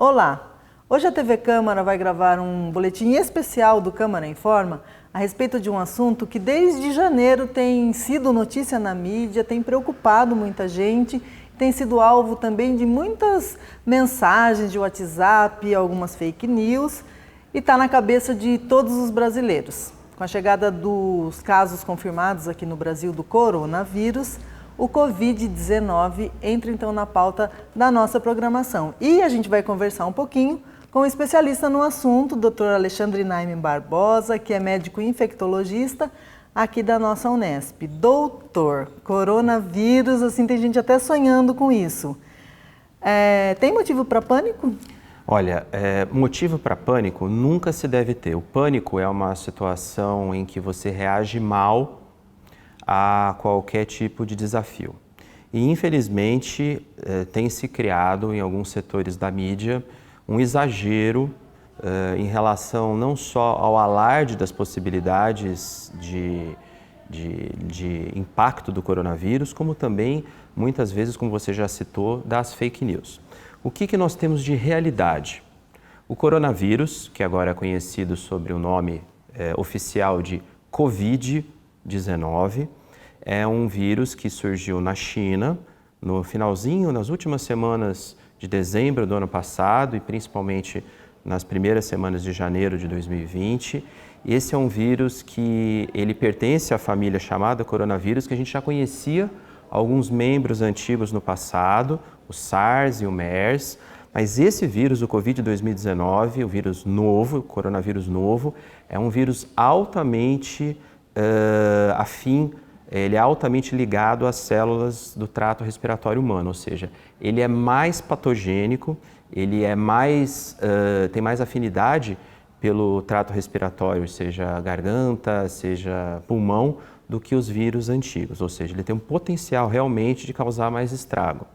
Olá! Hoje a TV Câmara vai gravar um boletim especial do Câmara Informa a respeito de um assunto que desde janeiro tem sido notícia na mídia, tem preocupado muita gente, tem sido alvo também de muitas mensagens de WhatsApp, algumas fake news e está na cabeça de todos os brasileiros. Com a chegada dos casos confirmados aqui no Brasil do coronavírus, o Covid-19 entra então na pauta da nossa programação. E a gente vai conversar um pouquinho com um especialista no assunto, o Dr. Alexandre Naime Barbosa, que é médico infectologista aqui da nossa Unesp. Doutor, coronavírus, assim, tem gente até sonhando com isso. Tem motivo para pânico? Olha, motivo para pânico nunca se deve ter. O pânico é uma situação em que você reage mal a qualquer tipo de desafio. E, infelizmente, tem se criado em alguns setores da mídia um exagero em relação não só ao alarde das possibilidades de impacto do coronavírus, como também, muitas vezes, como você já citou, das fake news. O que nós temos de realidade? O coronavírus, que agora é conhecido sob o nome oficial de Covid-19, é um vírus que surgiu na China, no finalzinho, nas últimas semanas de dezembro do ano passado e principalmente nas primeiras semanas de janeiro de 2020. Esse é um vírus que ele pertence à família chamada coronavírus, que a gente já conhecia alguns membros antigos no passado, o SARS e o MERS, mas esse vírus, o Covid-2019, o vírus novo, o coronavírus novo, é um vírus altamente ele é altamente ligado às células do trato respiratório humano, ou seja, ele é mais patogênico, ele é tem mais afinidade pelo trato respiratório, seja garganta, seja pulmão, do que os vírus antigos, ou seja, ele tem um potencial realmente de causar mais estrago.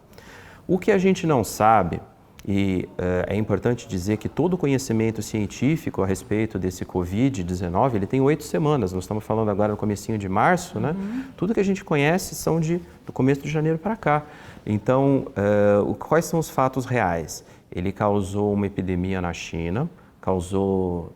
O que a gente não sabe, e é importante dizer que todo o conhecimento científico a respeito desse Covid-19, ele tem 8 semanas, nós estamos falando agora no comecinho de março, né? Tudo que a gente conhece são do começo de janeiro para cá. Então, quais são os fatos reais? Ele causou uma epidemia na China, causou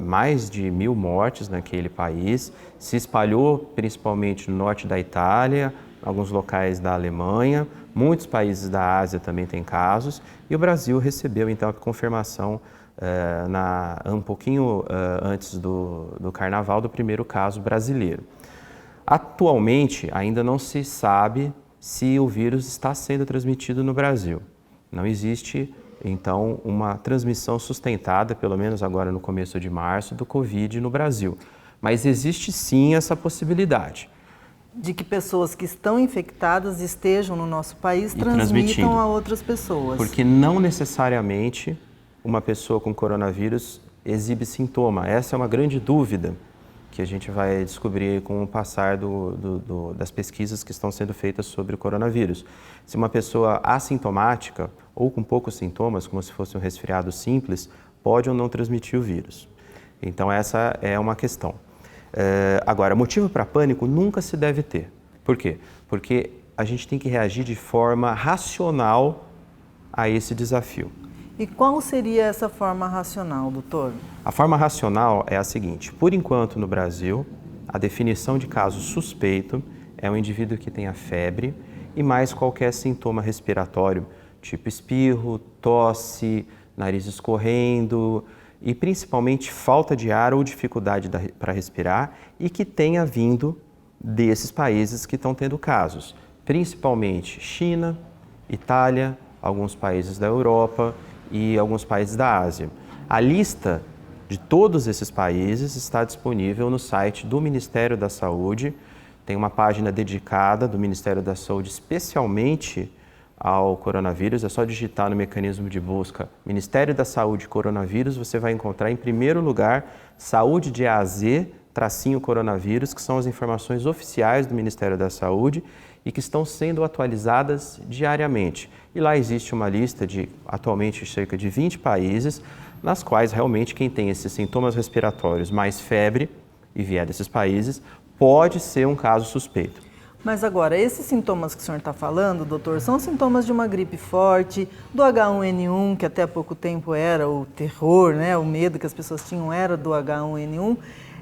mais de 1.000 mortes naquele país, se espalhou principalmente no norte da Itália, alguns locais da Alemanha, muitos países da Ásia também têm casos, e o Brasil recebeu então a confirmação um pouquinho antes do Carnaval do primeiro caso brasileiro. Atualmente ainda não se sabe se o vírus está sendo transmitido no Brasil. Não existe então uma transmissão sustentada, pelo menos agora no começo de março, do Covid no Brasil. Mas existe sim essa possibilidade. De que pessoas que estão infectadas estejam no nosso país transmitam a outras pessoas. Porque não necessariamente uma pessoa com coronavírus exibe sintoma. Essa é uma grande dúvida que a gente vai descobrir com o passar das pesquisas que estão sendo feitas sobre o coronavírus. Se uma pessoa assintomática ou com poucos sintomas, como se fosse um resfriado simples, pode ou não transmitir o vírus. Então essa é uma questão. Agora, motivo para pânico nunca se deve ter. Por quê? Porque a gente tem que reagir de forma racional a esse desafio. E qual seria essa forma racional, doutor? A forma racional é a seguinte: por enquanto no Brasil, a definição de caso suspeito é um indivíduo que tenha febre e mais qualquer sintoma respiratório, tipo espirro, tosse, nariz escorrendo, e principalmente falta de ar ou dificuldade para respirar e que tenha vindo desses países que estão tendo casos, principalmente China, Itália, alguns países da Europa e alguns países da Ásia. A lista de todos esses países está disponível no site do Ministério da Saúde, tem uma página dedicada do Ministério da Saúde especialmente ao coronavírus, é só digitar no mecanismo de busca Ministério da Saúde Coronavírus, você vai encontrar em primeiro lugar Saúde de A a Z, _coronavírus, que são as informações oficiais do Ministério da Saúde e que estão sendo atualizadas diariamente. E lá existe uma lista de, atualmente, cerca de 20 países, nas quais realmente quem tem esses sintomas respiratórios mais febre e vier desses países, pode ser um caso suspeito. Mas agora, esses sintomas que o senhor está falando, doutor, são sintomas de uma gripe forte, do H1N1, que até há pouco tempo era o terror, né? O medo que as pessoas tinham era do H1N1.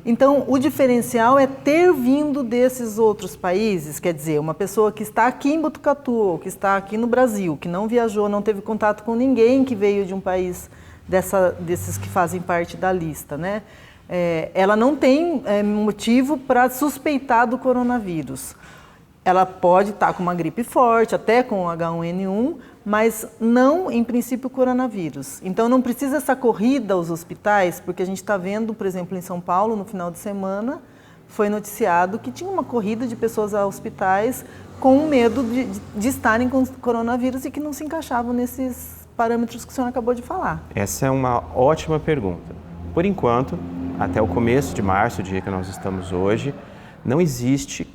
Então, o diferencial é ter vindo desses outros países, quer dizer, uma pessoa que está aqui em Botucatu, ou que está aqui no Brasil, que não viajou, não teve contato com ninguém que veio de um país desses que fazem parte da lista, né? Ela não tem motivo para suspeitar do coronavírus. Ela pode estar com uma gripe forte, até com H1N1, mas não, em princípio, coronavírus. Então, não precisa essa corrida aos hospitais, porque a gente está vendo, por exemplo, em São Paulo, no final de semana, foi noticiado que tinha uma corrida de pessoas a hospitais com medo de estarem com coronavírus e que não se encaixavam nesses parâmetros que o senhor acabou de falar. Essa é uma ótima pergunta. Por enquanto, até o começo de março, o dia que nós estamos hoje, não existe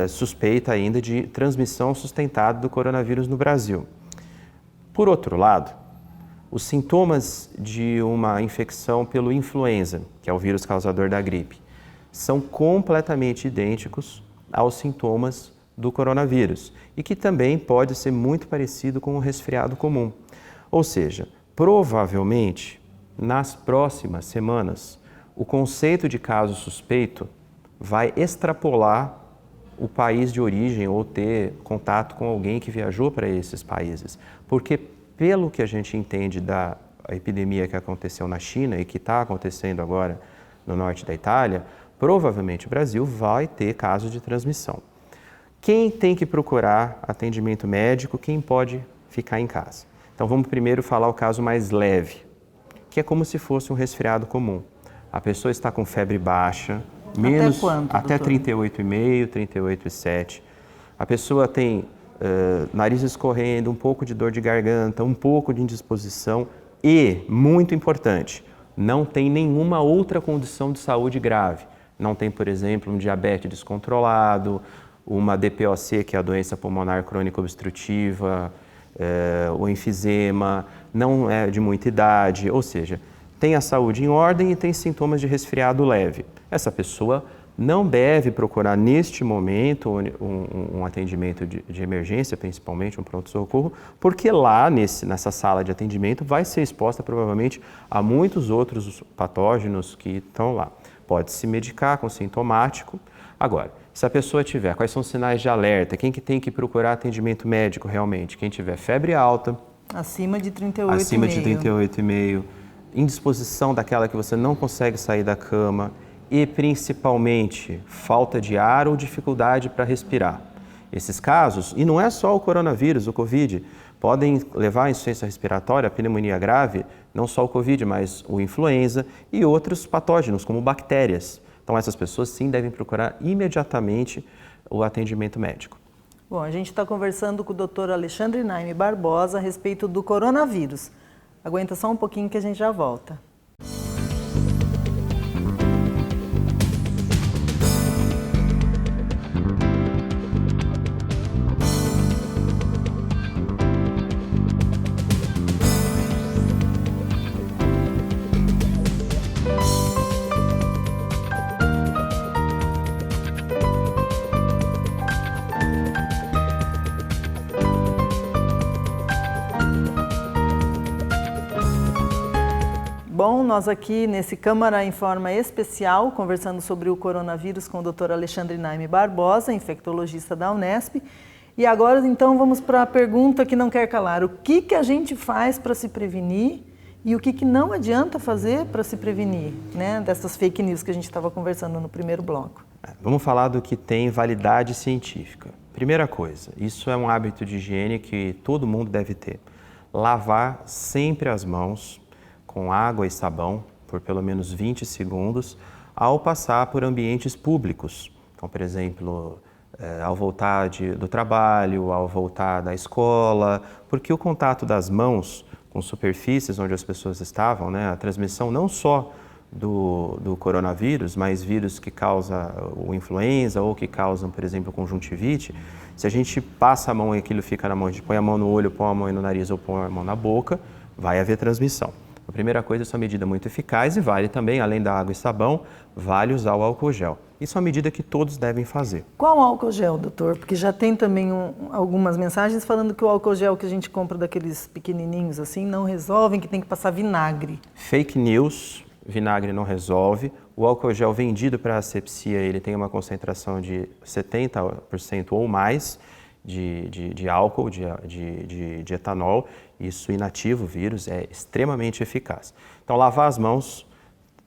suspeita ainda de transmissão sustentada do coronavírus no Brasil. Por outro lado, os sintomas de uma infecção pelo influenza, que é o vírus causador da gripe, são completamente idênticos aos sintomas do coronavírus e que também pode ser muito parecido com um resfriado comum. Ou seja, provavelmente, nas próximas semanas, o conceito de caso suspeito vai extrapolar o país de origem ou ter contato com alguém que viajou para esses países. Porque, pelo que a gente entende da epidemia que aconteceu na China e que está acontecendo agora no norte da Itália, provavelmente o Brasil vai ter casos de transmissão. Quem tem que procurar atendimento médico, quem pode ficar em casa? Então vamos primeiro falar o caso mais leve, que é como se fosse um resfriado comum. A pessoa está com febre baixa, menos, até 38,5, 38,7. A pessoa tem nariz escorrendo, um pouco de dor de garganta, um pouco de indisposição e, muito importante, não tem nenhuma outra condição de saúde grave. Não tem, por exemplo, um diabetes descontrolado, uma DPOC, que é a doença pulmonar crônica obstrutiva, o enfisema, não é de muita idade, ou seja, tem a saúde em ordem e tem sintomas de resfriado leve. Essa pessoa não deve procurar neste momento um atendimento de emergência, principalmente um pronto-socorro, porque lá nessa sala de atendimento vai ser exposta provavelmente a muitos outros patógenos que estão lá. Pode se medicar com sintomático. Agora, se a pessoa tiver, quais são os sinais de alerta? Quem que tem que procurar atendimento médico realmente? Quem tiver febre alta, acima de 38,5, indisposição daquela que você não consegue sair da cama e principalmente falta de ar ou dificuldade para respirar. Esses casos, e não é só o coronavírus, o Covid, podem levar à insuficiência respiratória, a pneumonia grave, não só o Covid, mas o influenza e outros patógenos, como bactérias. Então essas pessoas sim devem procurar imediatamente o atendimento médico. Bom, a gente está conversando com o Dr. Alexandre Naime Barbosa a respeito do coronavírus. Aguenta só um pouquinho que a gente já volta. Bom, nós aqui nesse Câmara Informa especial, conversando sobre o coronavírus com o Dr. Alexandre Naime Barbosa, infectologista da Unesp. E agora, então, vamos para a pergunta que não quer calar. O que a gente faz para se prevenir e o que não adianta fazer para se prevenir, né, dessas fake news que a gente estava conversando no primeiro bloco? Vamos falar do que tem validade científica. Primeira coisa, isso é um hábito de higiene que todo mundo deve ter. Lavar sempre as mãos com água e sabão por pelo menos 20 segundos ao passar por ambientes públicos. Então, por exemplo, ao voltar do trabalho, ao voltar da escola, porque o contato das mãos com superfícies onde as pessoas estavam, né, a transmissão não só do coronavírus, mas vírus que causam o influenza ou que causam, por exemplo, conjuntivite, se a gente passa a mão e aquilo fica na mão, a gente põe a mão no olho, põe a mão no nariz ou põe a mão na boca, vai haver transmissão. A primeira coisa, essa medida é muito eficaz e vale também, além da água e sabão, vale usar o álcool gel. Isso é uma medida que todos devem fazer. Qual álcool gel, doutor? Porque já tem também algumas mensagens falando que o álcool gel que a gente compra daqueles pequenininhos assim não resolvem, que tem que passar vinagre. Fake news, vinagre não resolve. O álcool gel vendido para asepsia, ele tem uma concentração de 70% ou mais de álcool, de etanol. Isso inativa o vírus, é extremamente eficaz. Então, lavar as mãos,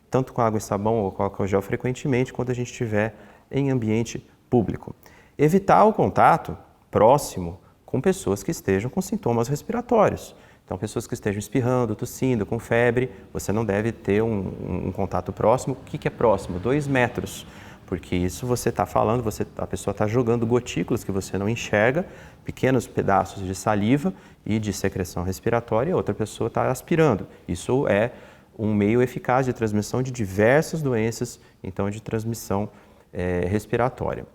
tanto com água e sabão ou com álcool gel frequentemente, quando a gente estiver em ambiente público. Evitar o contato próximo com pessoas que estejam com sintomas respiratórios. Então, pessoas que estejam espirrando, tossindo, com febre, você não deve ter um contato próximo. O que é próximo? 2 metros, porque isso você está falando, a pessoa está jogando gotículas que você não enxerga, pequenos pedaços de saliva e de secreção respiratória, e a outra pessoa está aspirando. Isso é um meio eficaz de transmissão de diversas doenças, então de transmissão respiratória.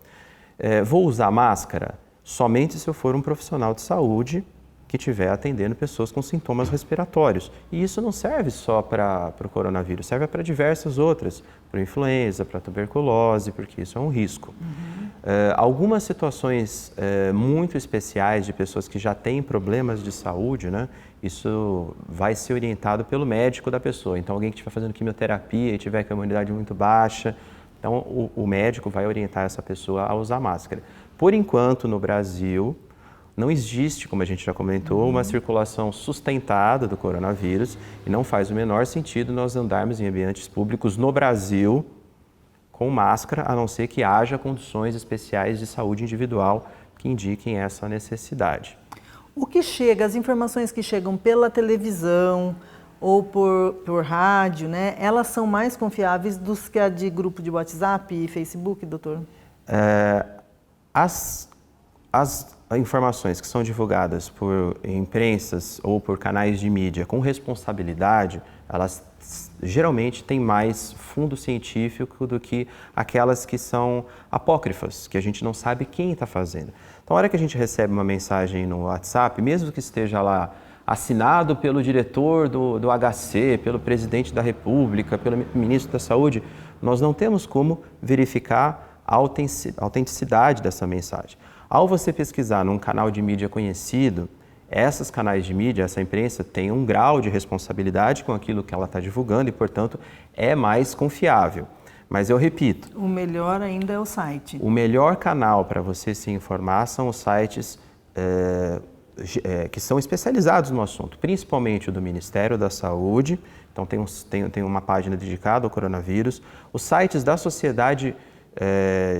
Vou usar máscara somente se eu for um profissional de saúde que estiver atendendo pessoas com sintomas respiratórios. E isso não serve só para o coronavírus, serve para diversas outras, para influenza, para tuberculose, porque isso é um risco. Algumas situações muito especiais de pessoas que já têm problemas de saúde, né, isso vai ser orientado pelo médico da pessoa. Então, alguém que estiver fazendo quimioterapia e tiver com a imunidade muito baixa, então o médico vai orientar essa pessoa a usar máscara. Por enquanto, no Brasil, não existe, como a gente já comentou, uma circulação sustentada do coronavírus e não faz o menor sentido nós andarmos em ambientes públicos no Brasil com máscara, a não ser que haja condições especiais de saúde individual que indiquem essa necessidade. O que chega, as informações que chegam pela televisão ou por rádio, né, elas são mais confiáveis do que a de grupo de WhatsApp e Facebook, doutor? As informações que são divulgadas por imprensas ou por canais de mídia com responsabilidade, elas geralmente têm mais fundo científico do que aquelas que são apócrifas, que a gente não sabe quem está fazendo. Então, a hora que a gente recebe uma mensagem no WhatsApp, mesmo que esteja lá assinado pelo diretor do HC, pelo presidente da República, pelo ministro da Saúde, nós não temos como verificar a autenticidade dessa mensagem. Ao você pesquisar num canal de mídia conhecido, esses canais de mídia, essa imprensa, tem um grau de responsabilidade com aquilo que ela está divulgando e, portanto, é mais confiável. Mas eu repito... O melhor ainda é o site. O melhor canal para você se informar são os sites que são especializados no assunto, principalmente o do Ministério da Saúde. Então, tem uma página dedicada ao coronavírus. Os sites da Sociedade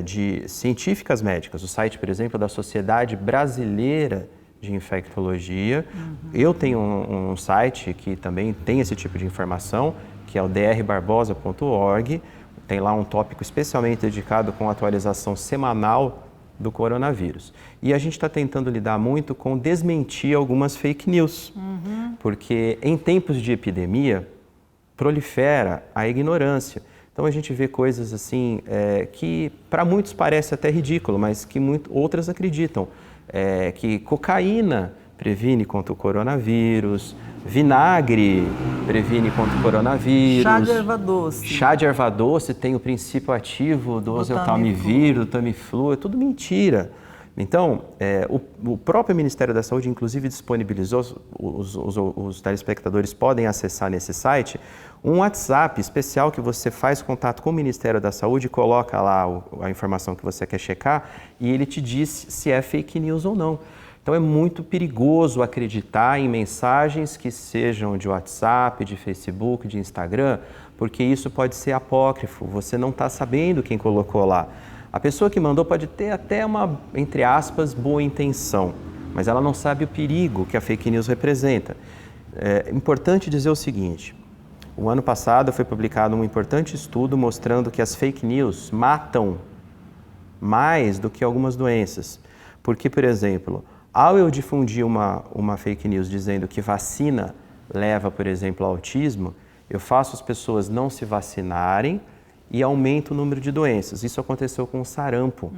de Científicas Médicas, o site, por exemplo, da Sociedade Brasileira de Infectologia. Eu tenho um site que também tem esse tipo de informação, que é o drbarbosa.org. Tem lá um tópico especialmente dedicado com a atualização semanal do coronavírus. E a gente está tentando lidar muito com desmentir algumas fake news, porque em tempos de epidemia prolifera a ignorância. Então a gente vê coisas assim que para muitos parece até ridículo, mas que outras acreditam. Que cocaína previne contra o coronavírus, vinagre previne contra o coronavírus. Chá de erva doce. Chá de erva doce tem o princípio ativo do oseltamivir, do Tamiflu, é tudo mentira. Então, o próprio Ministério da Saúde, inclusive, disponibilizou, os telespectadores podem acessar nesse site, um WhatsApp especial que você faz contato com o Ministério da Saúde, coloca lá a informação que você quer checar e ele te diz se é fake news ou não. Então, é muito perigoso acreditar em mensagens que sejam de WhatsApp, de Facebook, de Instagram, porque isso pode ser apócrifo, você não está sabendo quem colocou lá. A pessoa que mandou pode ter até uma, entre aspas, boa intenção, mas ela não sabe o perigo que a fake news representa. É importante dizer o seguinte, o ano passado foi publicado um importante estudo mostrando que as fake news matam mais do que algumas doenças. Porque, por exemplo, ao eu difundir uma fake news dizendo que vacina leva, por exemplo, ao autismo, eu faço as pessoas não se vacinarem e aumenta o número de doenças. Isso aconteceu com o sarampo.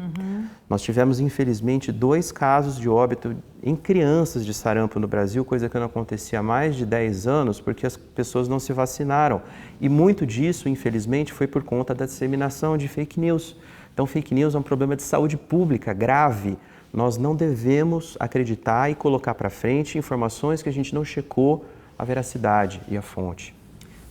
Nós tivemos, infelizmente, 2 casos de óbito em crianças de sarampo no Brasil, coisa que não acontecia há mais de 10 anos, porque as pessoas não se vacinaram. E muito disso, infelizmente, foi por conta da disseminação de fake news. Então, fake news é um problema de saúde pública grave. Nós não devemos acreditar e colocar para frente informações que a gente não checou a veracidade e a fonte.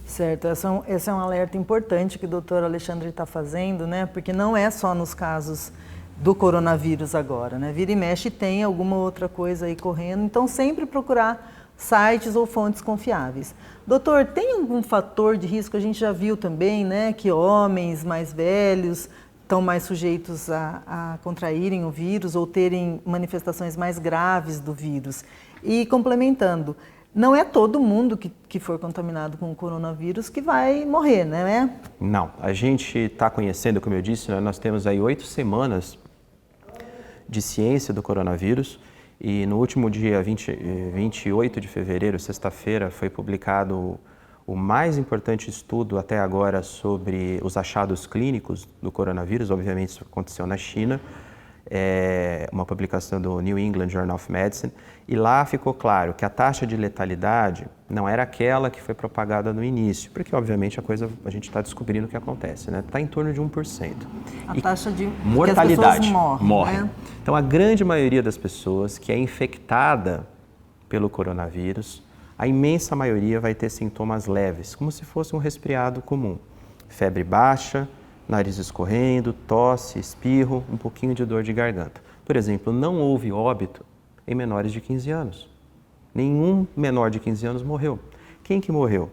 Certo, esse é um alerta importante que o doutor Alexandre está fazendo, né? Porque não é só nos casos do coronavírus agora, né? Vira e mexe tem alguma outra coisa aí correndo, então sempre procurar sites ou fontes confiáveis. Doutor, tem algum fator de risco? A gente já viu também, né, que homens mais velhos estão mais sujeitos a contraírem o vírus ou terem manifestações mais graves do vírus. E complementando, não é todo mundo que for contaminado com o coronavírus que vai morrer, né? Não, a gente está conhecendo, como eu disse, né, nós temos aí 8 semanas de ciência do coronavírus e no último dia 28 de fevereiro, sexta-feira, foi publicado o mais importante estudo até agora sobre os achados clínicos do coronavírus. Obviamente isso aconteceu na China, uma publicação do New England Journal of Medicine, e lá ficou claro que a taxa de letalidade não era aquela que foi propagada no início, porque obviamente a gente está descobrindo o que acontece, né? Está em torno de 1%. A taxa de mortalidade, que as pessoas morrem. Né? Então a grande maioria das pessoas que é infectada pelo coronavírus, a imensa maioria vai ter sintomas leves, como se fosse um resfriado comum. Febre baixa, nariz escorrendo, tosse, espirro, um pouquinho de dor de garganta. Por exemplo, não houve óbito em menores de 15 anos. Nenhum menor de 15 anos morreu. Quem que morreu?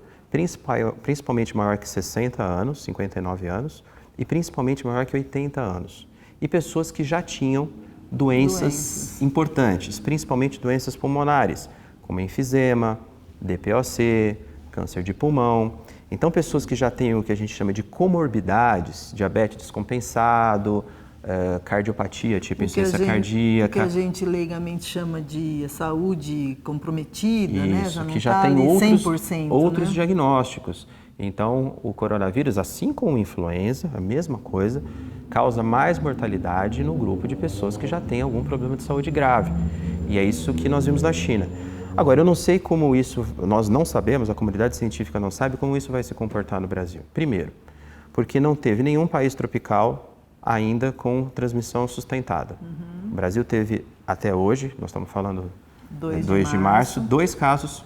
Principalmente maior que 60 anos, 59 anos, e principalmente maior que 80 anos. E pessoas que já tinham doenças importantes, principalmente doenças pulmonares, como enfisema, DPOC, câncer de pulmão. Então, pessoas que já têm o que a gente chama de comorbidades, diabetes descompensado, cardiopatia, tipo insuficiência cardíaca. O que a gente leigamente chama de saúde comprometida, isso, né? Já não que já tá tem outros né? diagnósticos. Então, o coronavírus, assim como a influenza, a mesma coisa, causa mais mortalidade no grupo de pessoas que já têm algum problema de saúde grave. E é isso que nós vimos na China. Agora, eu não sei como isso, nós não sabemos, a comunidade científica não sabe como isso vai se comportar no Brasil. Primeiro, porque não teve nenhum país tropical ainda com transmissão sustentada. O Brasil teve, até hoje, nós estamos falando 2 de março, 2 casos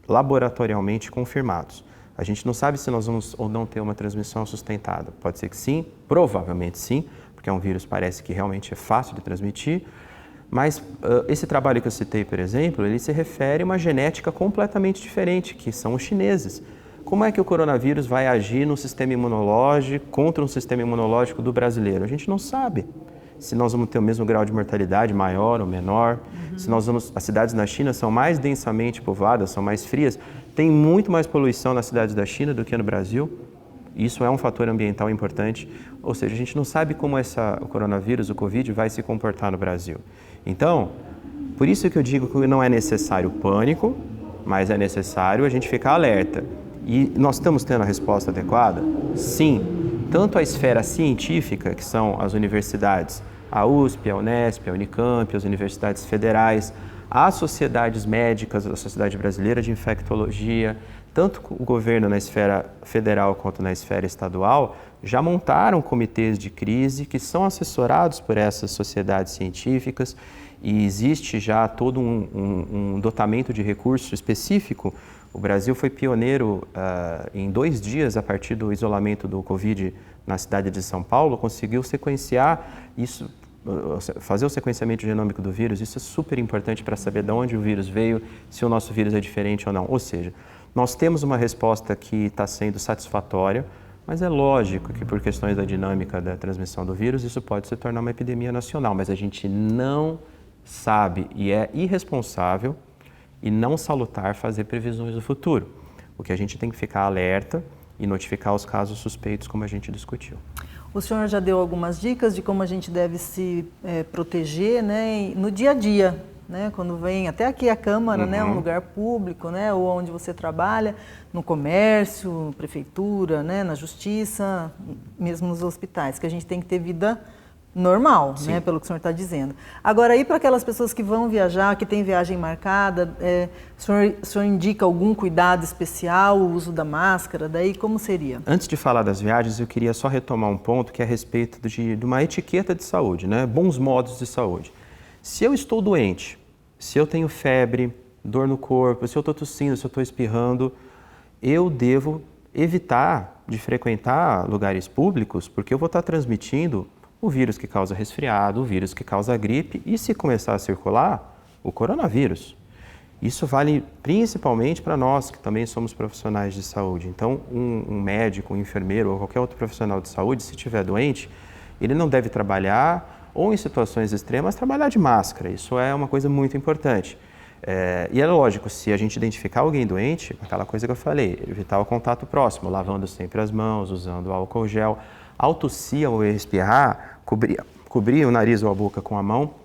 laboratorialmente confirmados. A gente não sabe se nós vamos ou não ter uma transmissão sustentada. Pode ser que sim, provavelmente sim, porque é um vírus parece que realmente é fácil de transmitir. Mas esse trabalho que eu citei, por exemplo, ele se refere a uma genética completamente diferente, que são os chineses. Como é que o coronavírus vai agir no sistema imunológico, contra um sistema imunológico do brasileiro? A gente não sabe. Se nós vamos ter o mesmo grau de mortalidade, maior ou menor. Se nós vamos, as cidades na China são mais densamente povoadas, são mais frias. Tem muito mais poluição nas cidades da China do que no Brasil. Isso é um fator ambiental importante. Ou seja, a gente não sabe como o coronavírus, o Covid, vai se comportar no Brasil. Então, por isso que eu digo que não é necessário pânico, mas é necessário a gente ficar alerta. E nós estamos tendo a resposta adequada? Sim. Tanto a esfera científica, que são as universidades, a USP, a Unesp, a Unicamp, as universidades federais, as sociedades médicas, a Sociedade Brasileira de Infectologia, tanto o governo na esfera federal quanto na esfera estadual, já montaram comitês de crise que são assessorados por essas sociedades científicas e existe já todo um dotamento de recurso específico. O Brasil foi pioneiro em 2 dias, a partir do isolamento do Covid na cidade de São Paulo, conseguiu sequenciar isso, fazer o sequenciamento genômico do vírus. Isso é super importante para saber de onde o vírus veio, se o nosso vírus é diferente ou não. Ou seja, nós temos uma resposta que está sendo satisfatória, mas é lógico que por questões da dinâmica da transmissão do vírus, isso pode se tornar uma epidemia nacional, mas a gente não sabe e é irresponsável e não salutar fazer previsões do futuro. O que a gente tem que ficar alerta e notificar os casos suspeitos, como a gente discutiu. O senhor já deu algumas dicas de como a gente deve se proteger, né, no dia a dia, né? Quando vem até aqui a Câmara, né? Um lugar público, né? Ou onde você trabalha, no comércio, prefeitura, né? Na justiça, mesmo nos hospitais, que a gente tem que ter vida normal, né? Pelo que o senhor está dizendo. Agora, aí para aquelas pessoas que vão viajar, que tem viagem marcada, o senhor indica algum cuidado especial, o uso da máscara, daí como seria? Antes de falar das viagens, eu queria só retomar um ponto que é a respeito de uma etiqueta de saúde, né? Bons modos de saúde. Se eu estou doente, se eu tenho febre, dor no corpo, se eu estou tossindo, se eu estou espirrando, eu devo evitar de frequentar lugares públicos, porque eu vou estar transmitindo o vírus que causa resfriado, o vírus que causa gripe e, se começar a circular, o coronavírus. Isso vale principalmente para nós, que também somos profissionais de saúde. Então, um médico, um enfermeiro ou qualquer outro profissional de saúde, se estiver doente, ele não deve trabalhar ou, em situações extremas, trabalhar de máscara. Isso é uma coisa muito importante. E é lógico, se a gente identificar alguém doente, aquela coisa que eu falei, evitar o contato próximo, lavando sempre as mãos, usando álcool gel. Ao tossir ou espirrar, cobrir o nariz ou a boca com a mão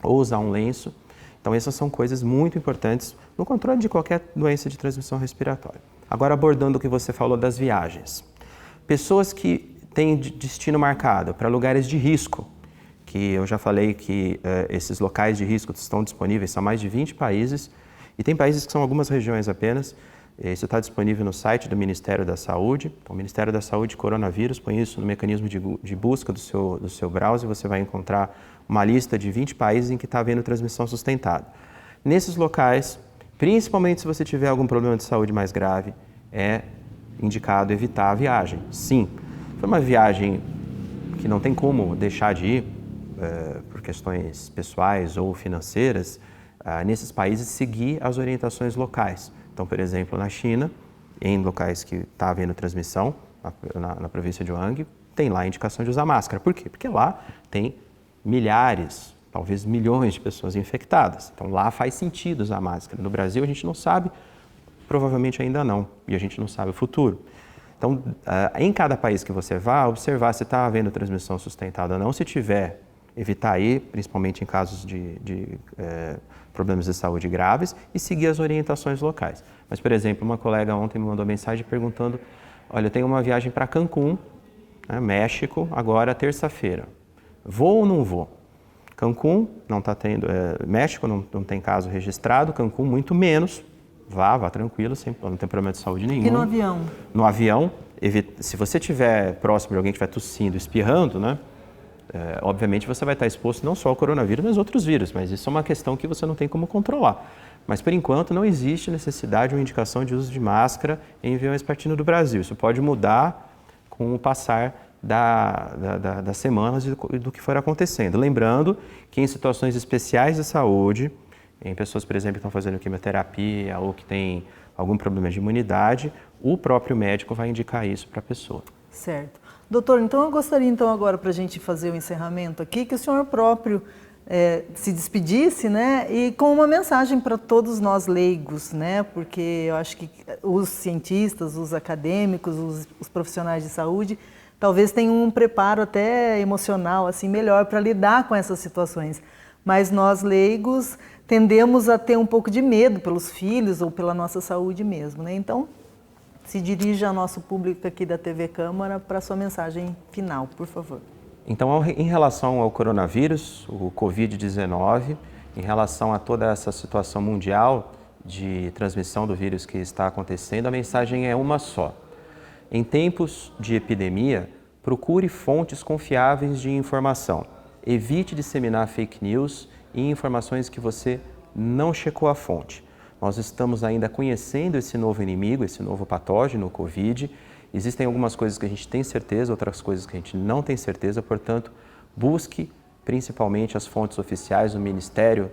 ou usar um lenço. Então, essas são coisas muito importantes no controle de qualquer doença de transmissão respiratória. Agora, abordando o que você falou das viagens. Pessoas que têm destino marcado para lugares de risco, que eu já falei que esses locais de risco estão disponíveis, são mais de 20 países, e tem países que são algumas regiões apenas. Isso está disponível no site do Ministério da Saúde. Então, o Ministério da Saúde Coronavírus, põe isso no mecanismo de busca do seu browser, você vai encontrar uma lista de 20 países em que está havendo transmissão sustentada. Nesses locais, principalmente se você tiver algum problema de saúde mais grave, é indicado evitar a viagem. Sim, foi uma viagem que não tem como deixar de ir, por questões pessoais ou financeiras, nesses países seguir as orientações locais. Então, por exemplo, na China, em locais que está havendo transmissão, na província de Huang, tem lá a indicação de usar máscara. Por quê? Porque lá tem milhares, talvez milhões de pessoas infectadas. Então, lá faz sentido usar máscara. No Brasil, a gente não sabe, provavelmente ainda não, e a gente não sabe o futuro. Então, em cada país que você vá, observar se está havendo transmissão sustentada ou não. Se tiver, evitar ir, principalmente em casos de problemas de saúde graves, e seguir as orientações locais. Mas, por exemplo, uma colega ontem me mandou mensagem perguntando: olha, eu tenho uma viagem para Cancún, né, México, agora terça-feira. Vou ou não vou? Cancún não está tendo, México não tem caso registrado, Cancún muito menos. Vá tranquilo, não tem problema de saúde nenhum. E no avião? No avião, se você estiver próximo de alguém que estiver tossindo, espirrando, né? Obviamente você vai estar exposto não só ao coronavírus, mas outros vírus, mas isso é uma questão que você não tem como controlar. Mas, por enquanto, não existe necessidade ou indicação de uso de máscara em aviões partindo do Brasil. Isso pode mudar com o passar das semanas e do que for acontecendo. Lembrando que em situações especiais de saúde, em pessoas, por exemplo, que estão fazendo quimioterapia ou que têm algum problema de imunidade, o próprio médico vai indicar isso para a pessoa. Certo. Doutor, então eu gostaria agora para a gente fazer o encerramento aqui, que o senhor próprio se despedisse, né, e com uma mensagem para todos nós leigos, né, porque eu acho que os cientistas, os acadêmicos, os profissionais de saúde, talvez tenham um preparo até emocional assim melhor para lidar com essas situações, mas nós leigos tendemos a ter um pouco de medo pelos filhos ou pela nossa saúde mesmo, né? Então, se dirija ao nosso público aqui da TV Câmara para a sua mensagem final, por favor. Então, em relação ao coronavírus, o Covid-19, em relação a toda essa situação mundial de transmissão do vírus que está acontecendo, a mensagem é uma só. Em tempos de epidemia, procure fontes confiáveis de informação. Evite disseminar fake news e informações que você não checou a fonte. Nós estamos ainda conhecendo esse novo inimigo, esse novo patógeno, o Covid. Existem algumas coisas que a gente tem certeza, outras coisas que a gente não tem certeza, portanto, busque principalmente as fontes oficiais do Ministério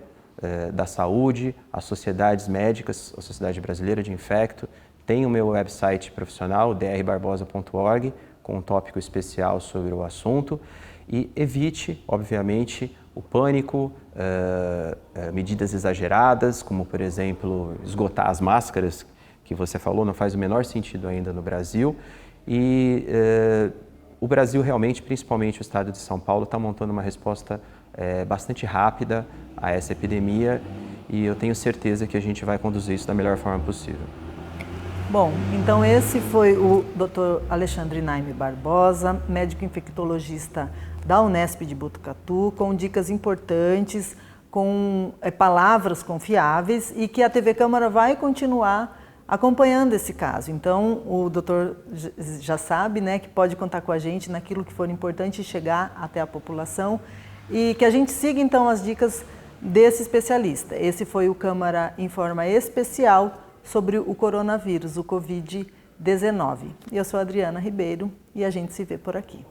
da Saúde, as sociedades médicas, a Sociedade Brasileira de Infecto. Tem o meu website profissional, drbarbosa.org, com um tópico especial sobre o assunto. E evite, obviamente, o pânico, medidas exageradas, como, por exemplo, esgotar as máscaras, que você falou, não faz o menor sentido ainda no Brasil. E o Brasil realmente, principalmente o estado de São Paulo, está montando uma resposta bastante rápida a essa epidemia e eu tenho certeza que a gente vai conduzir isso da melhor forma possível. Bom, então esse foi o Dr. Alexandre Naime Barbosa, médico infectologista da Unesp de Botucatu, com dicas importantes, com palavras confiáveis e que a TV Câmara vai continuar acompanhando esse caso. Então, o doutor já sabe, né, que pode contar com a gente naquilo que for importante chegar até a população e que a gente siga então as dicas desse especialista. Esse foi o Câmara Informa especial sobre o coronavírus, o Covid-19. Eu sou a Adriana Ribeiro e a gente se vê por aqui.